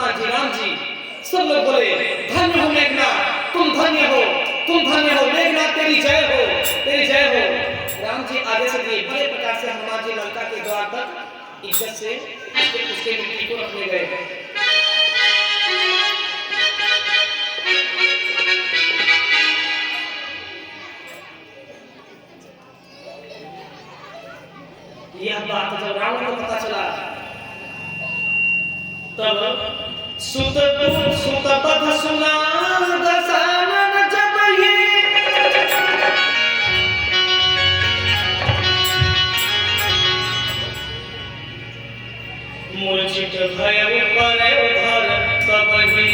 हनुमान जी, राम जी, सब लोग बोले धन्य हो मेघनाथ, तुम धन्य हो, तुम धन्य हो मेघनाथ, तेरी जय हो, तेरी जय हो। राम जी आगे से दिए बड़े प्रकार से हनुमान जी लंका के द्वार तक इज्जत से उसके मूर्ति को रखने गए। यह बात जब रावण को पता चला तब सुत पथ सुना दशरथ जब ये मूर्छित भय पड़े उधर तब ही।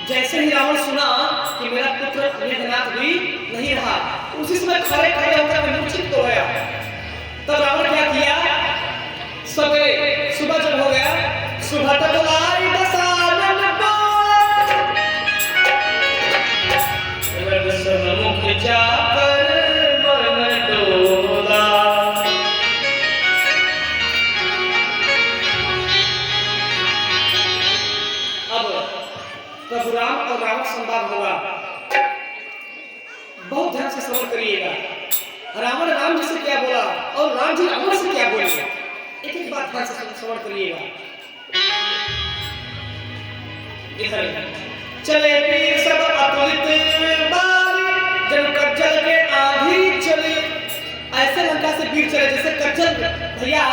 जैसे ही रावण सुना कि मेरा पुत्र मेघनाथ भी नहीं रहा, उसी समय खड़े खड़े होकर मूर्छित हो गया। तब रावण क्या किया, सवेरे सुबह जब हो गया, सुबह तक लाई दशरथ मुख जाकर मन डोला। अब प्रभु राम और रावण संवाद होगा, बहुत ध्यान से श्रवण करिएगा। रावण राम जी से क्या बोला और राम जी रावण से क्या बोले, एक एक बात ध्यान से श्रवण करिएगा। चले पीर सब अतुलित बारी, जब कज्जल के आंधी चले। ऐसे लंका से वीर चले जैसे कज्जल भैया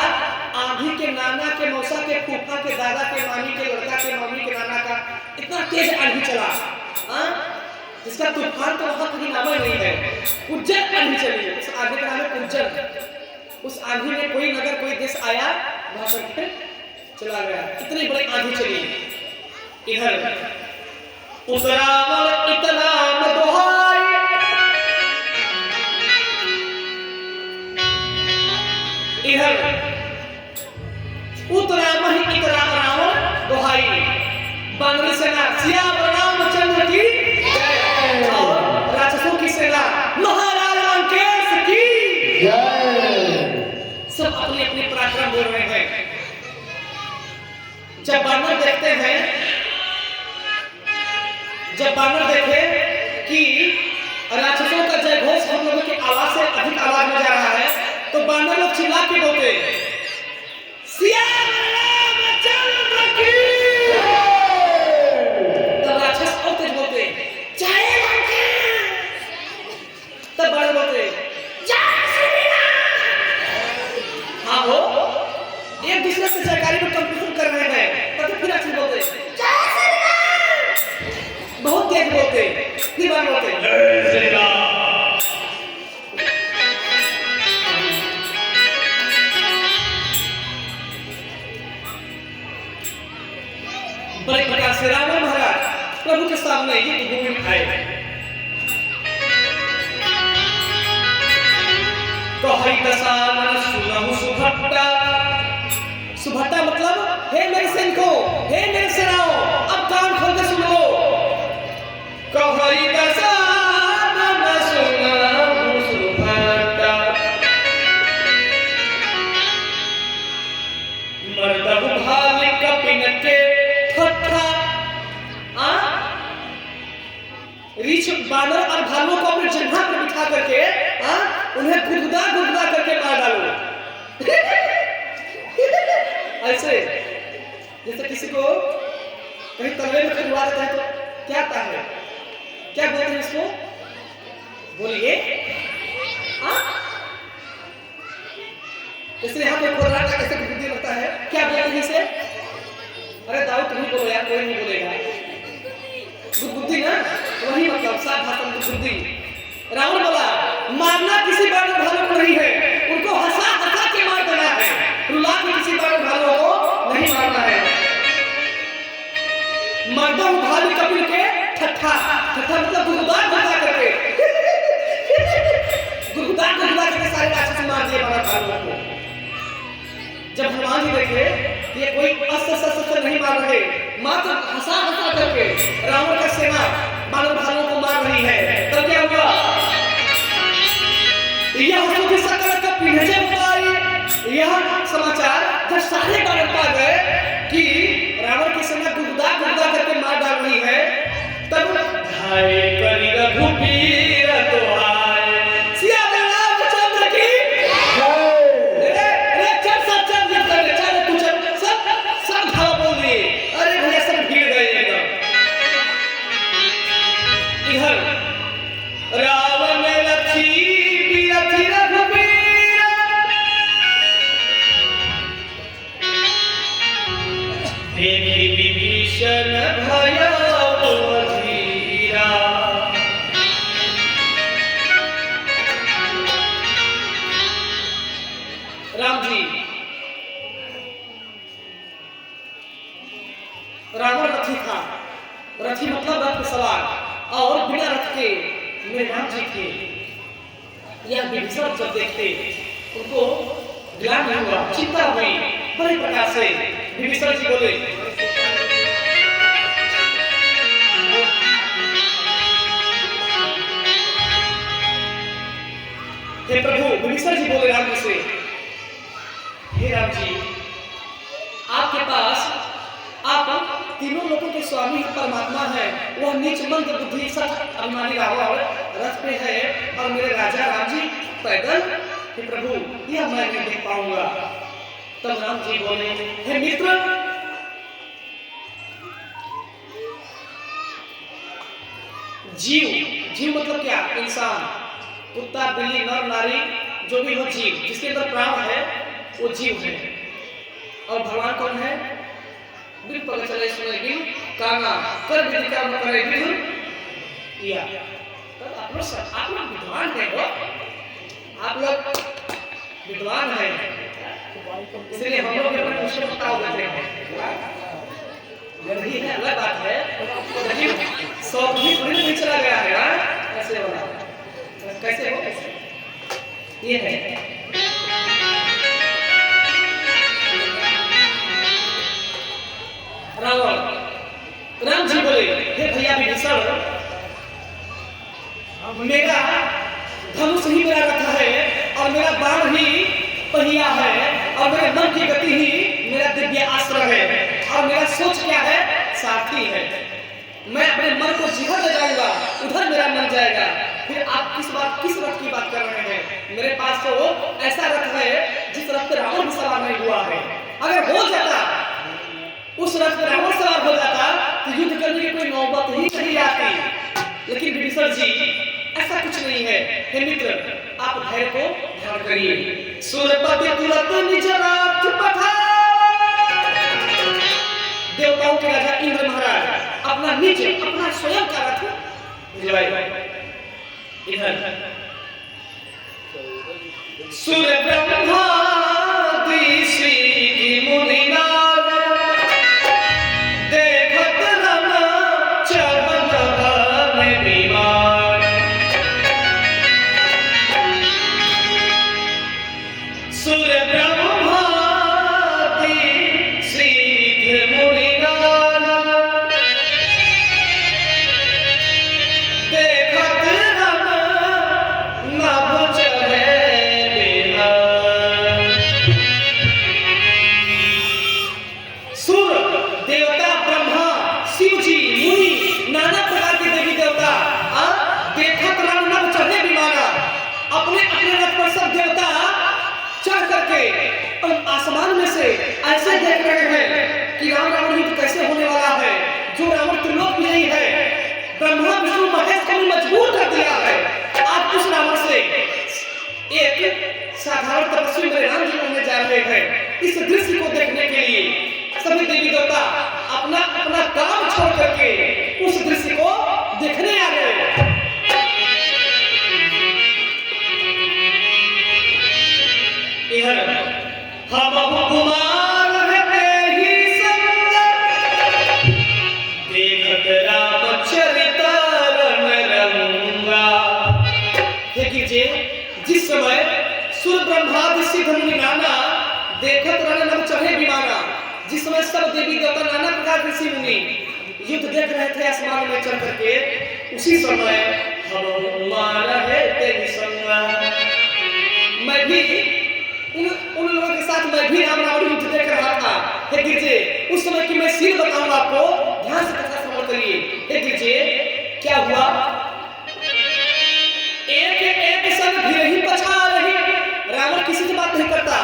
आंधी के नाना के मौसा के फूफा के दादा के मामी के लड़का के मम्मी के नाना का इतना तेज आंधी चला, जिसका तूफान तो वहां कहीं नाम नहीं है। उज्जैन आंधी चली, उस आंधी का नाम है उज्जैन। उस आंधी में कोई नगर कोई देश आया, वहां पर चला गया। इतनी बड़ी आंधी चली। इधर उतरावल इतना दोहाई, इधर उतरावल इतना रावण दोहाई। बानरी सेना सियावर रामचंद्र की जय, और राक्षसों की सेना महाराज लंकेश की जय। सब अपने अपने पराक्रम बोल रहे हैं। जब बानर देखते हैं, जब बानर देखे कि राक्षसों का जय घोष हम लोगों की आवाज से अधिक आवाज में जा रहा है, तो बानर लोग चिल्ला के बोलते सियावर रामचंद्र की। तब राक्षस और तेज बोलते जय लंकेश, तब बानर बोलते जय श्री राम। हाँ हो एक दूसरे से जयकारी में कंपटीशन कर रहे हैं, तब फिर राक्षस बोलते जय श्री राम, बहुत तेज बोलते, फिर बानर बोलते जय श्री राम। बड़े प्रकार से रावण महाराज प्रभु के सामने युद्ध भूमि में आए। कहई दशानन सुनहु सुभट्टा। सुभट्टा मतलब हे मेरे सैनिकों, हे मेरे सेनाओं, अब कान खोल के सुन लो। कहई दशानन सुनहु सुभट्टा, मर्दहु भाल कपिन के रीछ बानर और भालुओं को अपने जिह्वा पर बिठा करके उन्हें गुदगुदा गुदगुदा करके मार डालो। ऐसे जैसे किसी को कहीं तलवे में खिलवा देता है तो क्या आता है, क्या बोलते हैं इसको, बोलिए। जैसे यहाँ पे खोल रहा है, कैसे बुद्धि लगता है, क्या बोलते हैं इसे? अरे दाऊ तुम ही बोलो यार, कोई नहीं बोलेगा। बुद्धि ना, वही मतलब साफ भाषा में बुद्धि। रावण बोला मारना किसी बानर भालू को नहीं है, उनको हंसा हंसा के मार देना है, रुला के किसी बानर भालू को नहीं मारना है। मर्दों भालू कपिल के ठट्ठा, ठट्ठा मतलब गुदगुदा गुदगुदा करके गुदगुदा गुदगुदा करके सारे राक्षस मार दिए बानर भालू को। जब हनुमान जी देखे ये कोई अस्त्र नहीं मार रहे, मात्र हंसा हंसा करके रावण का सेना बानर भालुओं को मार रही है, तब क्या हुआ? यह सुख सकल का पिंजरे पाई। यह समाचार जब सारे बानर पा गए कि देखी विभीषण भयो अधीरा। राम जी, रावण रथी था, रथी मतलब रथ पे सवार, और बिना रथ के मेरे राम जी थे। यह विभीषण जब देखते उनको ग्लानि हुआ, चिंता हुई बड़े प्रकार से। विभीषण जी बोले, हे प्रभु। विभीषण जी बोले राम जी से, हे राम जी, आपके पास आप तीनों लोगों के स्वामी परमात्मा है, वह नीच मंद बुद्धि सत अभिमानी रावण रथ पे है और मेरे राजा राम जी पैदल। हे प्रभु, यह मैं नहीं देख पाऊंगा। तब राम जी बोले, हे मित्र, जीव, जीव मतलब क्या? इंसान, कुत्ता, बिल्ली, नर, नारी, जो भी हो जीव, जिसके अंदर प्राण है वो जीव है। और भगवान कौन है? बिल पकड़ चले सुने बिल काना कर विधि कर्म करे बिल या। तब आप लोग विद्वान है, वो आप लोग विद्वान है, इसलिए हम लोग अपने मुश्किल बताओ देते हैं। यही है, अलग बात है, लेकिन सब भी थोड़ी नहीं चला गया है। ऐसे वाला कैसे हो? ये है रावण। राम जी बोले, हे भैया विभीषण, मेरा धनुष ही मेरा रथ है और मेरा बाण ही पहिया है और मेरे मन की गति ही मेरा दिव्य आश्रय है और मेरा सोच क्या है? सारथी है। मैं अपने मन को जिधर ले जाऊंगा उधर मेरा मन जाएगा। फिर आप किस रथ की बात कर रहे हैं? मेरे पास तो ऐसा रथ है जिस रथ पे रावण सवार नहीं हुआ है। अगर हो जाता, उस रथ पे रावण सवार हो जाता तो युद्ध करने की कोई नौबत ही नहीं आती। लेकिन विभीषण जी, ऐसा कुछ नहीं है। हे मित्र, आप धैर्य को धारण करिए। सूरपति तुरंत निज रथ पठाए। देवताओं के राजा इंद्र महाराज अपना निज, अपना स्वयं का रथ भिजवाए। इधर सूर्य ब्रह्मादि श्री मुनि आसमान में से ऐसे देख रहे हैं कि राम रावण युद्ध कैसे होने वाला है। जो रावण त्रिलोक विजयी है, ब्रह्मा विष्णु महेश को मजबूर कर दिया है। आज उस रावण से एक साधारण तपस्वी मेरे राम जी बनने जा रहे हैं। इस दृश्य को देखने के लिए सभी देवी देवता अपना अपना काम छोड़ करके उस दृश्य को देखने आ रहे हैं। हम कुमार ही संग देखत रामचरित रंगा। देखिए, जिस समय सुर ब्रह्मादि सिद्ध मुनि नाना देखत रण चढ़े विमाना, जिस समय सब देवी देवता नाना प्रकार के ऋषि मुनि युद्ध देख रहे थे आसमान में चढ़ करके, उसी समय हम कुमार है संगा। मैं भी उन लोगों के साथ मैं भी राम रावण युद्ध देख रहा था। हे गिरजे, उस समय की मैं सीन बताऊंगा आपको, ध्यान से कथा समझ करिए। हे गिरजे, क्या हुआ? एक संग भी रही पछा रही। रावण किसी से बात नहीं करता,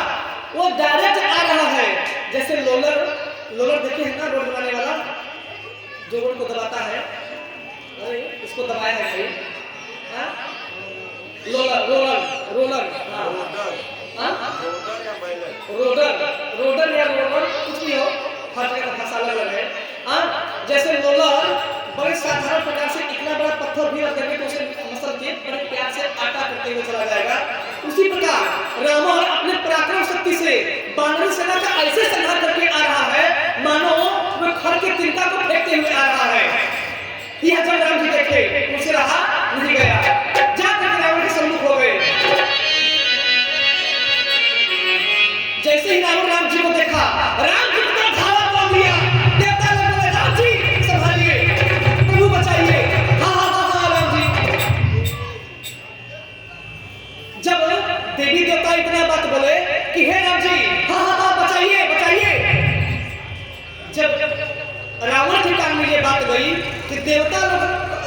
वो डायरेक्ट आ रहा है। जैसे लोलर देखे हैं ना, रोड बनाने वाला जो रोड को दबाता है, अरे इसको दबाया है भाई, रोलर रोडर या रोलर कुछ भी हो, हर जगह भाषा अलग बड़े साधारण प्रकार से इतना बड़ा पत्थर भी रख देंगे तो उसे मसल के बड़े प्यार से आटा करते हुए चला जाएगा। उसी प्रकार रावण अपने पराक्रम शक्ति से वानर सेना का ऐसे संहार करके आ रहा है मानो वह खड़ के तिनका को फेंकते हुए आ रहा है। यह जब राम जी देखे उसे रहा नहीं गया, जाकर रावण के सम्मुख हो गए। जैसे ही रावण राम जी को देखा, राम जी को धावा बोल दिया। देवता लोग बोले राम जी संभालिए, प्रभु बचाइए। हाँ राम जी। जब देवी देवता इतना बात बोले कि हे राम जी हाँ बचाइए बचाइए, जब रावण के कान में ये बात गई कि देवता लोग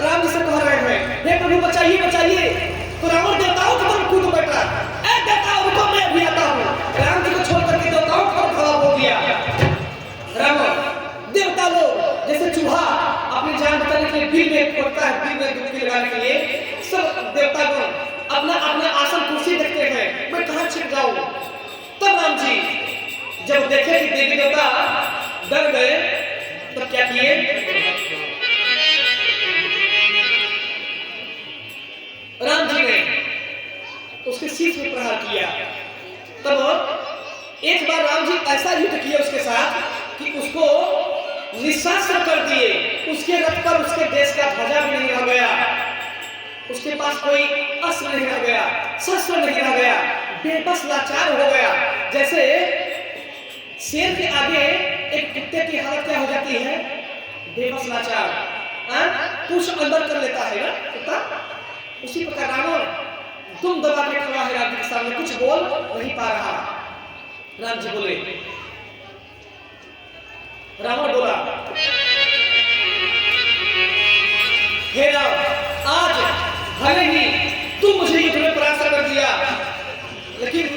राम जी से कह रहे हैं हे प्रभु बचाइए बचाइए, तो रावण देवताओं की तरफ कूद बैठा। ए देवताओं रुको, मैं अभी आता हूँ। राम जी को छोड़ करके देवताओं को खड़ा हो दिया। रावण देवता लोग जैसे चूहा अपनी जान बचाने के लिए बिल में खोदता है, बिल में डुबकी लगाने के लिए सब देवता को अपना अपना आसन कुर्सी देखते हैं, मैं कहाँ छिप जाऊं। तब राम जी जब देखे कि देवी देवता डर गए तब क्या किए, राम जी ने उसके शीश में प्रहार किया। तब एक बार राम जी ऐसा युद्ध किया उसके साथ कि उसको निशास्त्र कर दिए। उसके रथ पर उसके देश का ध्वजा भी नहीं रह गया, उसके पास कोई अस्त्र नहीं रह गया, शस्त्र नहीं रह गया, बेबस लाचार हो गया। जैसे शेर के आगे एक कुत्ते की हालत क्या हो जाती है, बेबस लाचार, कुछ अंदर कर लेता है ना कुत्ता, उसी प्रकार रावण तुम दबा के खड़ा है राम जी के सामने, कुछ बोल नहीं पा रहा। राम जी बोले, रावण बोला हे राम, आज भले ही तुम मुझे युद्ध में परास्त कर दिया, लेकिन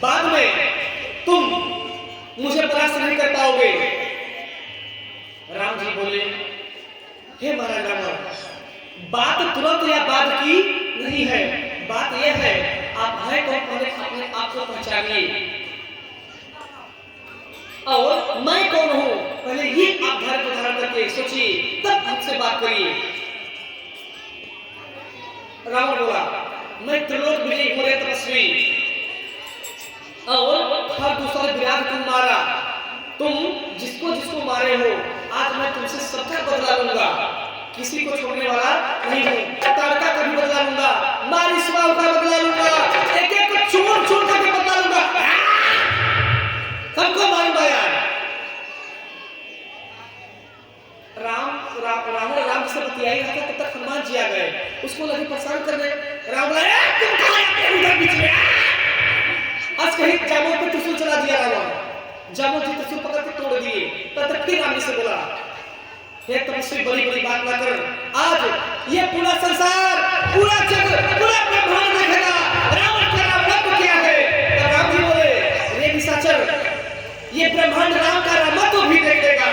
बाद में तुम मुझे परास्त नहीं कर पाओगे। राम जी बोले हे महाराज रावण, बात तुरंत या बाद की नहीं है, बात यह है आप है कौन, पहले अपने आप को पहचानिए, और मैं कौन हूं पहले ये आप घर को धारण करके सोचिए, तब हमसे बात करिए। रावण बोला मैं त्रिलोक विजयी हो रहे तपस्वी, और हर दूसरा विराट तुम मारा, तुम जिसको जिसको मारे हो आज मैं तुमसे सबका बदला लूंगा, किसी को छोड़ने वाला नहीं हूं। तारका का भी बदला लूंगा, मारी स्वाव का बदला लूंगा, एक एक को चूर चूर करके बदला लूंगा, सबको मारूंगा यार। रावण राम से बतियाई रहा था, तब तक हनुमान जी आ गए, उसको लगे परेशान करने। राम बोला तुम कहां आते उधर बीच में, आज कहीं जामोद पे त्रिशूल चला दिया रावण, जामोद जी त्रिशूल पकड़ के तोड़ दिए। तब तक फिर राम जी से बोला हे तपस्वी बड़ी बड़ी बात ना कर, आज ये पूरा संसार पूरा जग पूरा ब्रह्मांड देखेगा रावण का रावण क्या है। तब राम जी बोले रे निशाचर, ये ब्रह्मांड राम का रामत्व भी देख लेगा।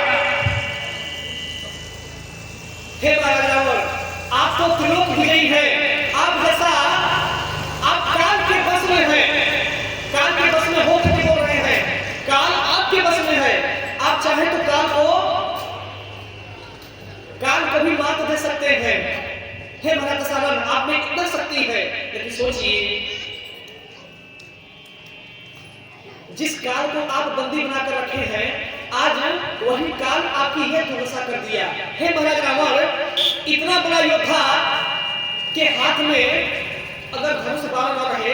हे महाराज रावण, आप तो त्रिलोक विजयी हैं, आप जैसा आप काल के बस में हैं, काल के बस में हो के बोल रहे हैं, काल आपके बस में है, आप चाहे तो काल कभी मात दे सकते हैं। हे महाराज सावन, आप में इतना शक्ति है, लेकिन सोचिए जिस काल को आप बंदी बनाकर रखे हैं, आज वही काल आपकी यह दुर्दशा कर दिया। हे महाराज रावण, इतना बड़ा योद्धा के हाथ में अगर धनुष बाण न रहे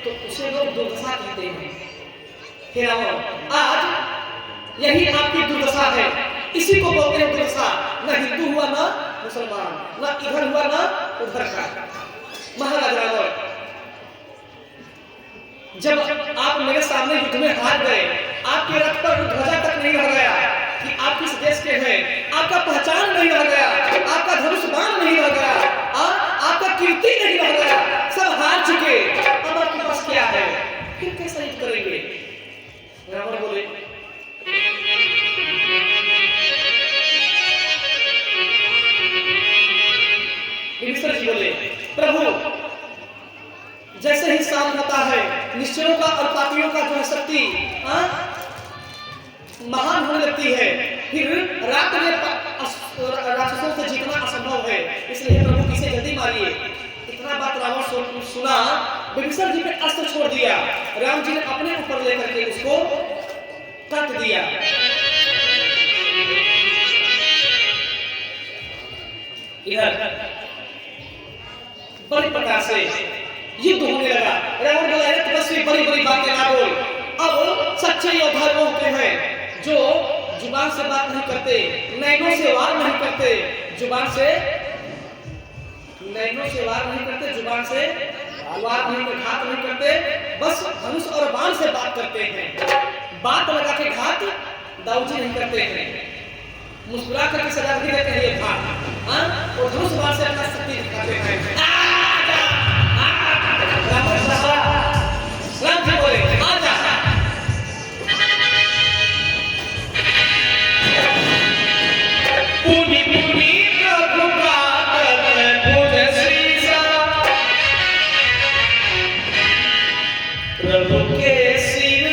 तो उसे लोग दुर्दशा कहते हैं। हे रावण, आज यही आपकी दुर्दशा है, इसी को बोलते हैं दुर्दशा। न हिंदू हुआ ना मुसलमान, न इधर हुआ ना उधर का। महाराज रावण, जब आप मेरे सामने युद्ध में हार गए, आपके रथ पर ध्वजा तक नहीं रह गया कि आप किस देश के हैं, आपका पहचान नहीं रह गया, आपका धनुष बाण नहीं रह गया, आपका कीर्ति नहीं रह गया, सब हार चुके, अब आपके पास क्या है, फिर कैसे युद्ध करेंगे। रावण बोले विभीषण जी बोले प्रभु, जैसे ही शाम होता है निश्चयों का और पापियों का जो है शक्ति महान होने लगती है, फिर रात में राक्षसों से जीतना असंभव है, इसलिए प्रभु इसे जल्दी मारिए। इतना बात रावण सुना, विभीषण जी पे अस्त्र छोड़ दिया, राम जी ने अपने ऊपर लेकर के उसको काट दिया। इधर बड़ी प्रकार से युद्ध होने लगा। रावण बोला, तपस्वी बड़ी बड़ी बातें ना बोल। अब सच्चे योद्धा वो होते हैं जो जुबान से बात नहीं करते, नैनों से वार नहीं करते, जुबान से नैनों से वार नहीं करते, जुबान से वार नहीं करते, घात नहीं करते, बस धनुष और बाण से बात करते हैं। बात लगा के घात दाऊजी नहीं करते हैं, मुस्कुरा करके सजा नहीं देते हैं। घात और धनुष बाण से अपना शक्ति दिखाते हैं। राम जी बोले, आजा। पुनि पुनि प्रभु काटत भुज शीसा, प्रभु के सिर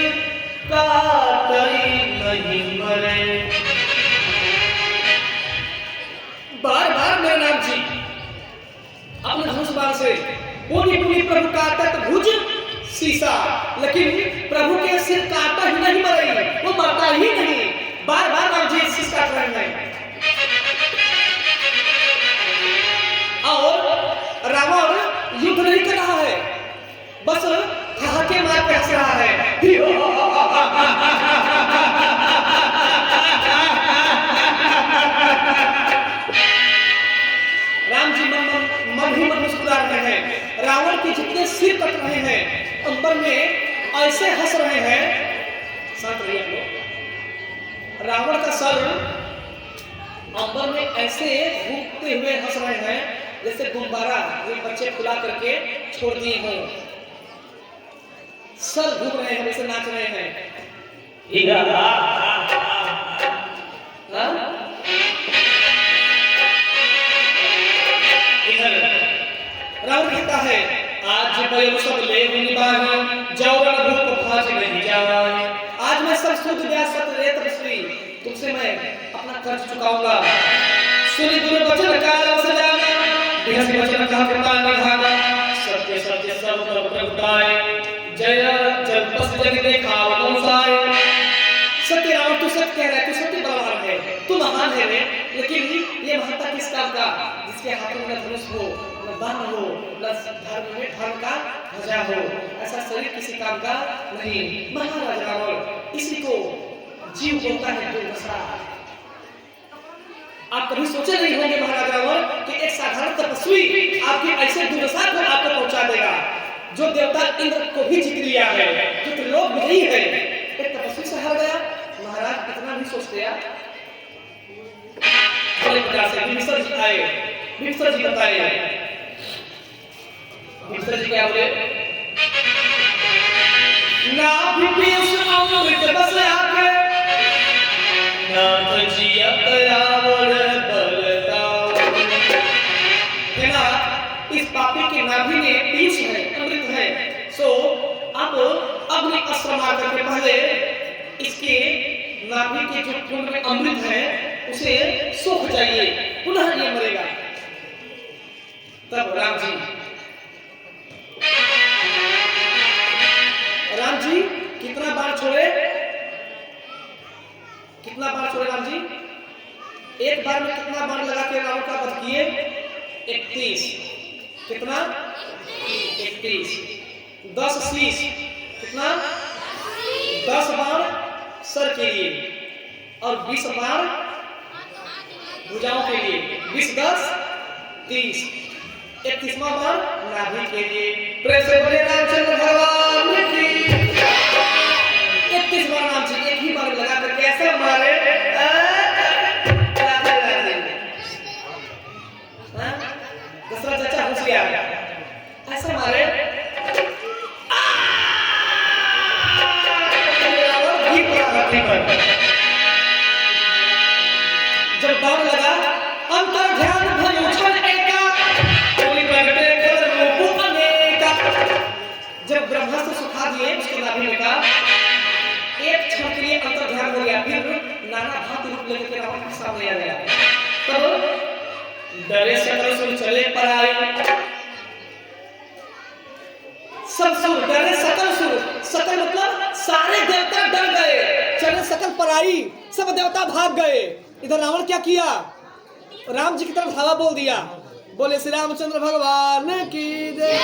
काटई नहीं मरे। बार बार मेरे नाम जी अपने धनुष बाण से पुनि पुनि प्रभु काटत भुज शीसा, लेकिन प्रभु के सिर काटा ही नहीं मरे, वो मरता ही नहीं। बार बार राम जी शीश काट रहे हैं। और रावण युद्ध नहीं कर रहा है, बस ठहाके मार के हंस रहा है। राम जी मन ही मन मुस्कुरा रहे हैं। रावण के जितने सिर कट रहे हैं, अंबर में ऐसे हंस रहे हैं। शांत रहिए आप लोग। रावण का सर अंबर में ऐसे घूमते हुए हंस रहे हैं जैसे गुब्बारा जो बच्चे फुला करके छोड़ दिए हों। सर घूम रहे हैं, जैसे नाच रहे हैं। रावण कहता है, आज बल सब ले निभाए, जाओ रणभूप भाज नहीं जाए। आज मैं सब शुद्ध व्यास सत तपस्वी तुमसे मैं अपना कर्ज चुकाऊंगा। सुनि दुर वचन काल सजाना, बिहस वचन कहा कृपा निधाना। सत्य सत्य सब प्रगटाए, जय जब पस जग देखाव मनसाय। सत्य रावण तू सत्य कह रहा है, तू सत्य बलवान है, तू महान है रे, लेकिन ये महत्ता किस काम का जिसके हाथों में धनुष हो, बाण हो, धर्म का ध्वजा हो। ऐसा शरीर किसी काम का नहीं। महाराज रावण इसी को जीव बोलता है दुर्दशा। आप कभी सोचे नहीं होंगे महाराज रावण कि एक साधारण तपस्वी आपकी ऐसे दुर्दशा को आपको पहुंचा देगा। जो देवता इंद्र को भी जीत लिया है, जो त्रिलोक विजयी है, एक तपस्वी से हार गया। महाराज इतना भी सोचते आप। बड़े प्रकार से विभीषण जी आए, विभीषण जी बताए। विभीषण जी क्या बोले? नाभि पीयूष अमृत बस आके, नाथ जियत रावण बलदाऊ। ना इस पापी के नाभि में पीयूष है, अमृत है। सो अब अग्नि अस्त्र मार करके पहले इसके नाभि के जो कुंड में अमृत है उसे सूख जाइए, पुनः ये मरेगा। तब राम जी कितना बार छोड़े? कितना बार छोड़े राम जी? एक बार में कितना बाण लगा के रावण का वध किए? 31। कितना? 31। 10 शीश, कितना? 10 बाण सर के लिए और 20 बाण भुजाओं के लिए। 20 10 30। 31वां बाण नाभि के लिए। प्रेम से बोले रामचंद्र भगवान की। 31 बार राम जी एक ही बार लगा कर कैसे मारे? दशरथ चाचा होशियार ऐसे मारे। जब बाण लगा अंतर ध्यान भयोछन एका, कोई प्रगटे कर रूप अनेका। जब ब्रह्मास्त्र सुखा दिए उसके नाभि में का, एक क्षण के लिए अंतर ध्यान हो गया, फिर नाना भांति रूप लेकर के रावण के सामने आ गया। डरे सकल सुर चले पराई, सब सुर डरे सकल सुर, सकल मतलब सारे देवता डर गए, चले सकल पराई, सब देवता भाग गए। इधर रावण क्या किया, राम जी की तरफ हवा बोल दिया, बोले श्री रामचंद्र भगवान की जय।